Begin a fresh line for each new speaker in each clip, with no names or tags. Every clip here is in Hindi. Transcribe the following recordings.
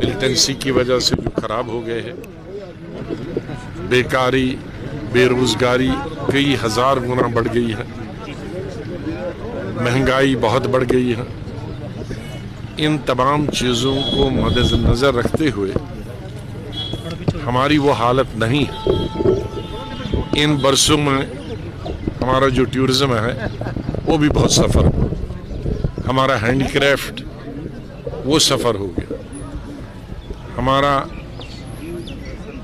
मिलिटेंसी की वजह से जो खराब हो गए हैं, बेकारी, बेरोजगारी कई हजार गुना बढ़ गई है, महंगाई बहुत बढ़ गई है। इन तमाम चीज़ों को मद्देनजर रखते हुए हमारी वो हालत नहीं है। इन बरसों में हमारा जो टूरिज्म है वो भी बहुत सफ़र हुआ, हमारा हैंडीक्राफ्ट वो सफ़र हो गया, हमारा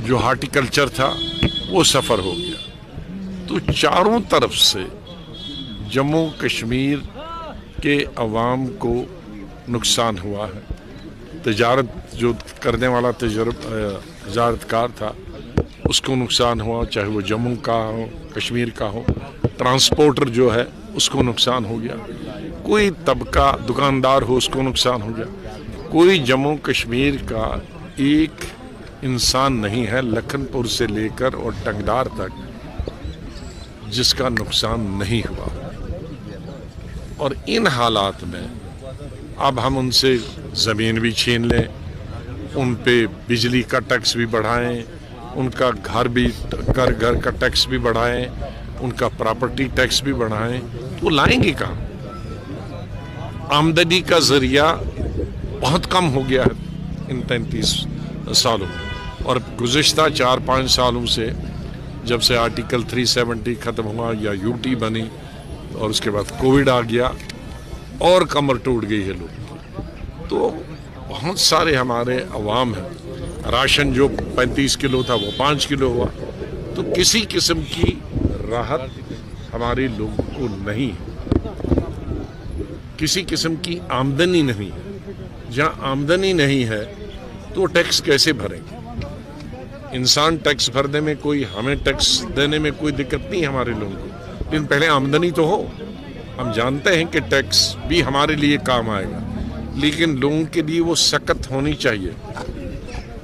जो हार्टिकल्चर था वो सफ़र हो गया। तो चारों तरफ से जम्मू कश्मीर के अवाम को नुकसान हुआ है। तिजारत जो करने वाला तिजारतकार था उसको नुकसान हुआ, चाहे वो जम्मू का हो, कश्मीर का हो। ट्रांसपोर्टर जो है उसको नुकसान हो गया, कोई तबका दुकानदार हो उसको नुकसान हो गया। कोई जम्मू कश्मीर का एक इंसान नहीं है लखनपुर से लेकर और टंगदार तक जिसका नुकसान नहीं हुआ। और इन हालात में अब हम उनसे ज़मीन भी छीन लें, उन पे बिजली का टैक्स भी बढ़ाएं, उनका घर का टैक्स भी बढ़ाएं, उनका प्रॉपर्टी टैक्स भी बढ़ाएं, तो लाएंगे कहाँ? आमदनी का जरिया बहुत कम हो गया है इन 33 सालों में। और गुज़िश्ता 4-5 सालों से जब से आर्टिकल 370 ख़त्म हुआ या यूटी बनी और उसके बाद कोविड आ गया और कमर टूट गई है लोग। तो बहुत सारे हमारे अवाम हैं, राशन जो 35 किलो था वो 5 किलो हुआ। तो किसी किस्म की राहत हमारे लोगों को नहीं है, किसी किस्म की आमदनी नहीं है। जहाँ आमदनी नहीं है तो टैक्स कैसे भरेंगे? इंसान टैक्स भरने में कोई, हमें टैक्स देने में कोई दिक्कत नहीं है हमारे लोगों को, लेकिन पहले आमदनी तो हो। हम जानते हैं कि टैक्स भी हमारे लिए काम आएगा, लेकिन लोगों के लिए वो सकत होनी चाहिए,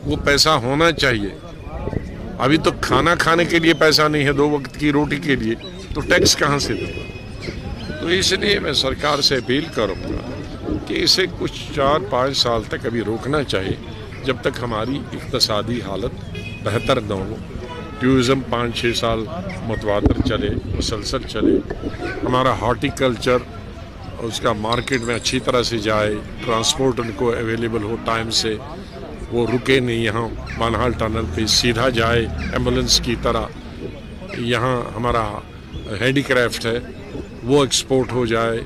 वो पैसा होना चाहिए। अभी तो खाना खाने के लिए पैसा नहीं है, 2 वक्त की रोटी के लिए, तो टैक्स कहाँ से दें? तो इसलिए मैं सरकार से अपील करूँगा कि इसे कुछ 4-5 साल तक अभी रोकना चाहिए, जब तक हमारी इक़्तिसादी हालत बेहतर न हो। टूरिज़्म 5-6 साल मुतवातर चले, मुसलसल चले, हमारा हॉर्टिकल्चर उसका मार्केट में अच्छी तरह से जाए, ट्रांसपोर्ट उनको अवेलेबल हो टाइम से, वो रुके नहीं यहाँ बानहाल टनल पे, सीधा जाए एम्बुलेंस की तरह। यहाँ हमारा हैंडीक्राफ्ट है वो एक्सपोर्ट हो जाए,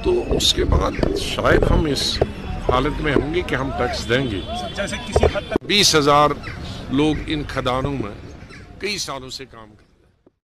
तो उसके बाद शायद हम इस हालत में होंगे कि हम टैक्स देंगे। 20,000 लोग इन खदानों में कई सालों से काम करते हैं।